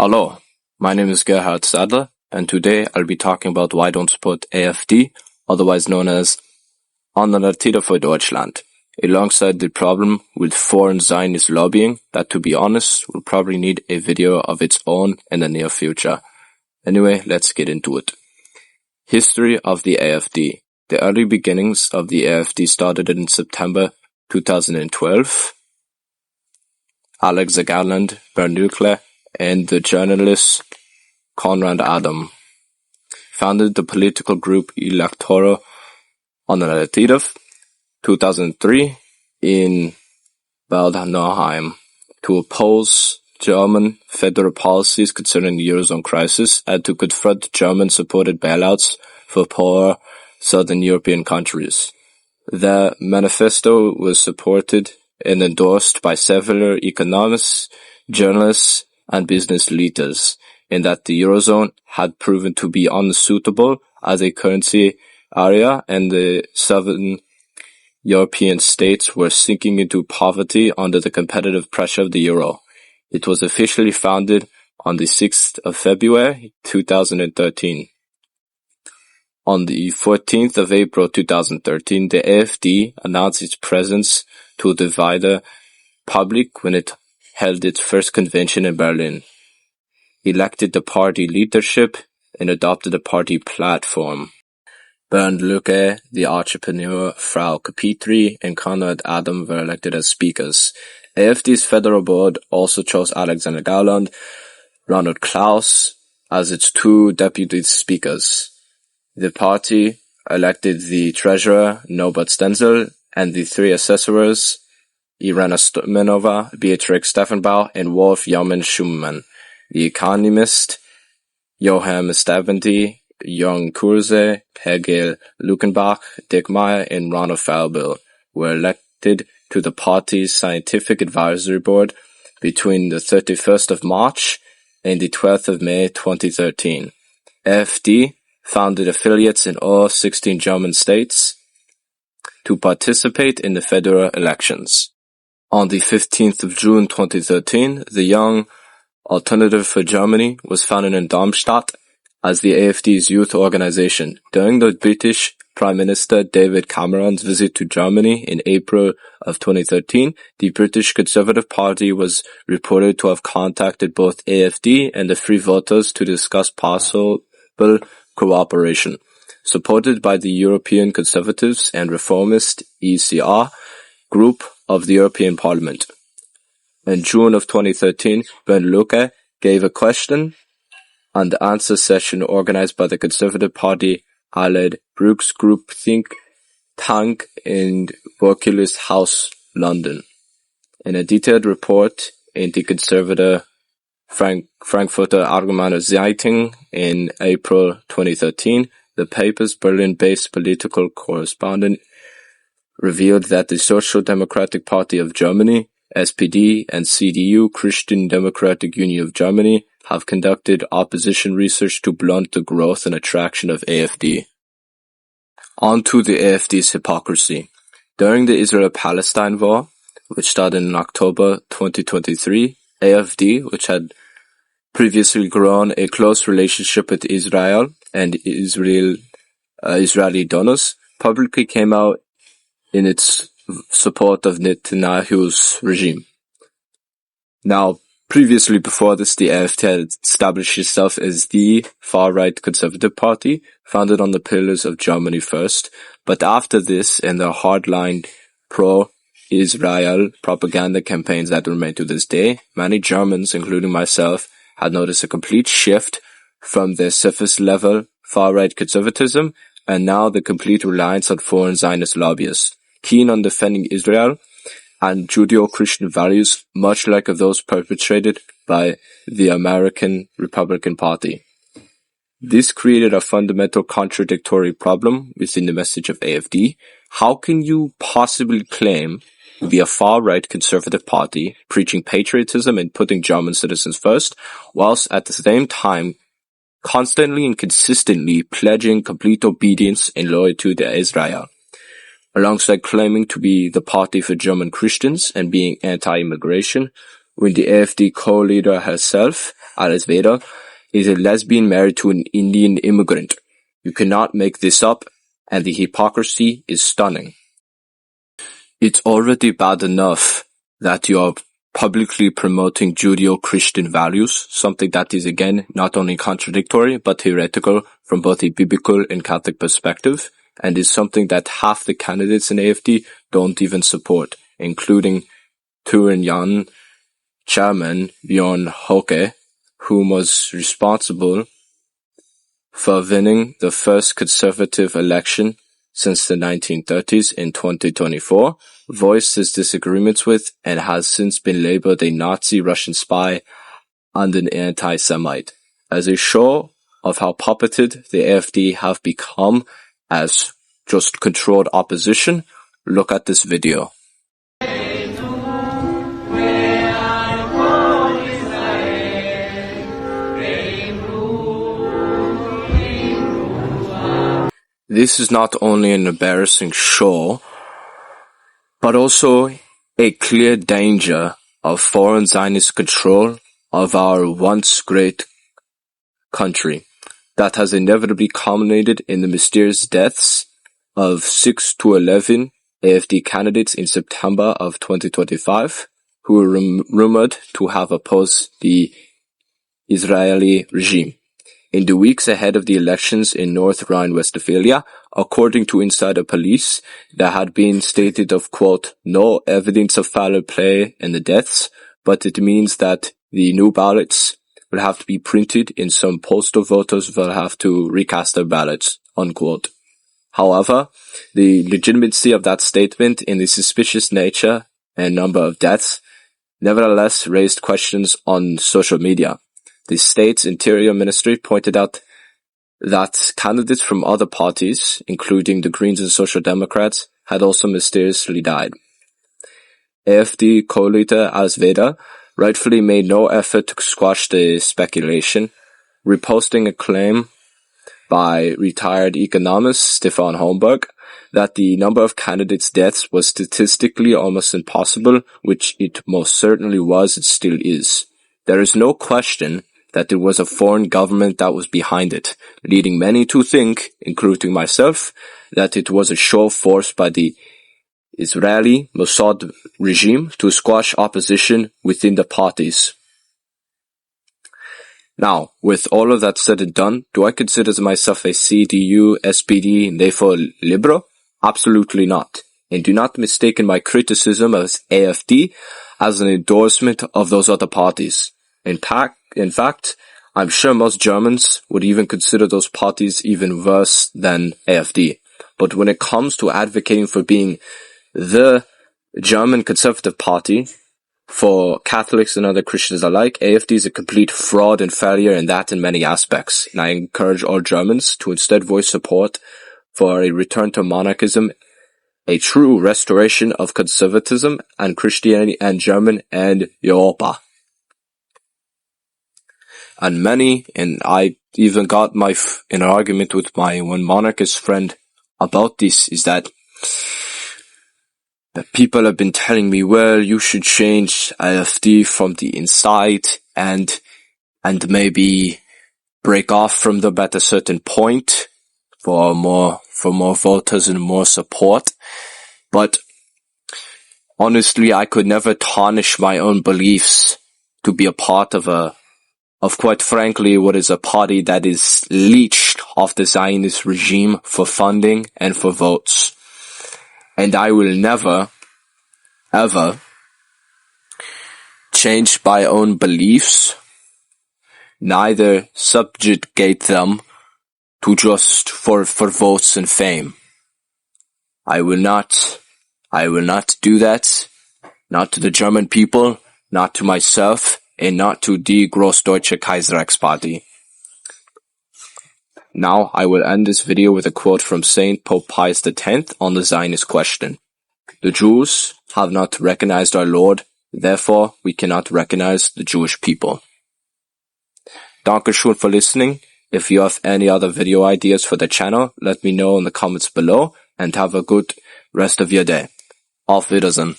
Hello, my name is Gerhard Sadler, and today I'll be talking about why I don't support AfD, otherwise known as Alternative für Deutschland, alongside the problem with foreign Zionist lobbying that, to be honest, will probably need a video of its own in the near future. Anyway, let's get into it. History of the AfD. The early beginnings of the AfD started in September 2012. Alex Garland, Bernd Lückle, and the journalist Konrad Adam founded the political group Electoral Alternative 2003 in Bad Nauheim to oppose German federal policies concerning the Eurozone crisis and to confront German-supported bailouts for poor Southern European countries. The manifesto was supported and endorsed by several economists, journalists, and business leaders, in that the Eurozone had proven to be unsuitable as a currency area and the Southern European states were sinking into poverty under the competitive pressure of the euro. It was officially founded on the 6th of February 2013. On the 14th of April 2013, the AfD announced its presence to the wider public when it held its first convention in Berlin, elected the party leadership, and adopted a party platform. Bernd Lücke, the entrepreneur Frauke Petri, and Konrad Adam were elected as speakers. AfD's federal board also chose Alexander Gauland, Ronald Klaus as its two deputy speakers. The party elected the treasurer, Norbert Stenzel, and the three assessors, Irena Stomenova, Beatrix Steffenbauer, and Wolf Johann Schumann. The economist, Johann Staventy, Jörn Kurse, Hegel Luckenbach, Dick Meyer, and Ronald Falbill were elected to the party's scientific advisory board between the 31st of March and the 12th of May 2013. AfD founded affiliates in all 16 German states to participate in the federal elections. On the 15th of June 2013, the Young Alternative for Germany was founded in Darmstadt as the AfD's youth organization. During the British Prime Minister David Cameron's visit to Germany in April of 2013, the British Conservative Party was reported to have contacted both AfD and the Free Voters to discuss possible cooperation. Supported by the European Conservatives and Reformist ECR group of the European Parliament. In June of 2013, Bernd Lücke gave a question and answer session organized by the Conservative Party allied Brooks Group think tank in Berkeley's House, London. In a detailed report in the conservative Frankfurter Allgemeine Zeitung in April 2013, the paper's Berlin-based political correspondent revealed that the Social Democratic Party of Germany, SPD, and CDU, Christian Democratic Union of Germany, have conducted opposition research to blunt the growth and attraction of AfD. On to the AfD's hypocrisy. During the Israel-Palestine war, which started in October 2023, AfD, which had previously grown a close relationship with Israel and Israeli donors, publicly came out in its support of Netanyahu's regime. Now, previously before this, the AfD had established itself as the far-right conservative party, founded on the pillars of Germany first, but after this and the hardline pro-Israel propaganda campaigns that remain to this day, many Germans, including myself, had noticed a complete shift from their surface-level far-right conservatism and now the complete reliance on foreign Zionist lobbyists, keen on defending Israel and Judeo-Christian values, much like those perpetrated by the American Republican Party. This created a fundamental contradictory problem within the message of AfD. How can you possibly claim to be a far-right conservative party, preaching patriotism and putting German citizens first, whilst at the same time constantly and consistently pledging complete obedience and loyalty to Israel, alongside claiming to be the party for German Christians and being anti-immigration, when the AfD co-leader herself, Alice Veda, is a lesbian married to an Indian immigrant. You cannot make this up, and the hypocrisy is stunning. It's already bad enough that you are publicly promoting Judeo-Christian values, something that is again not only contradictory but heretical from both a biblical and Catholic perspective, and is something that half the candidates in AfD don't even support, including Turinyan chairman Bjorn Høcke, who was responsible for winning the first conservative election since the 1930s in 2024, voiced his disagreements with, and has since been labeled a Nazi Russian spy and an anti-Semite. As a show of how puppeted the AfD have become as just controlled opposition, look at this video. This is not only an embarrassing show, but also a clear danger of foreign Zionist control of our once great country that has inevitably culminated in the mysterious deaths of 6 to 11 AfD candidates in September of 2025 who were rumored to have opposed the Israeli regime. In the weeks ahead of the elections in North Rhine-Westphalia, according to insider police, there had been stated of, quote, no evidence of foul play in the deaths, but it means that the new ballots will have to be printed and some postal voters will have to recast their ballots, unquote. However, the legitimacy of that statement and the suspicious nature and number of deaths nevertheless raised questions on social media. The state's Interior Ministry pointed out that candidates from other parties, including the Greens and Social Democrats, had also mysteriously died. AfD co-leader Alice Veda rightfully made no effort to squash the speculation, reposting a claim by retired economist Stefan Holmberg that the number of candidates' deaths was statistically almost impossible, which it most certainly was and still is. There is no question that it was a foreign government that was behind it, leading many to think, including myself, that it was a show forced by the Israeli Mossad regime to squash opposition within the parties. Now, with all of that said and done, do I consider myself a CDU, SPD, and therefore liberal? Absolutely not. And do not mistake my criticism of AfD as an endorsement of those other parties. In fact, I'm sure most Germans would even consider those parties even worse than AfD. But when it comes to advocating for being the German Conservative Party for Catholics and other Christians alike, AfD is a complete fraud and failure in that in many aspects. And I encourage all Germans to instead voice support for a return to monarchism, a true restoration of conservatism and Christianity and German and Europa. And I even got in an argument with my one monarchist friend about this, is that people have been telling me, well, you should change AfD from the inside and maybe break off from them at a certain point for more voters and more support. But honestly, I could never tarnish my own beliefs to be a part of quite frankly what is a party that is leeched off the Zionist regime for funding and for votes. And I will never, ever change my own beliefs, neither subjugate them to just for votes and fame. I will not do that, not to the German people, not to myself, and not to die Großdeutsche Kaiserreichsparty. Now I will end this video with a quote from Saint Pope Pius X on the Zionist question. The Jews have not recognized our Lord, therefore we cannot recognize the Jewish people. Dankeschön for listening. If you have any other video ideas for the channel, let me know in the comments below, and have a good rest of your day. Auf Wiedersehen.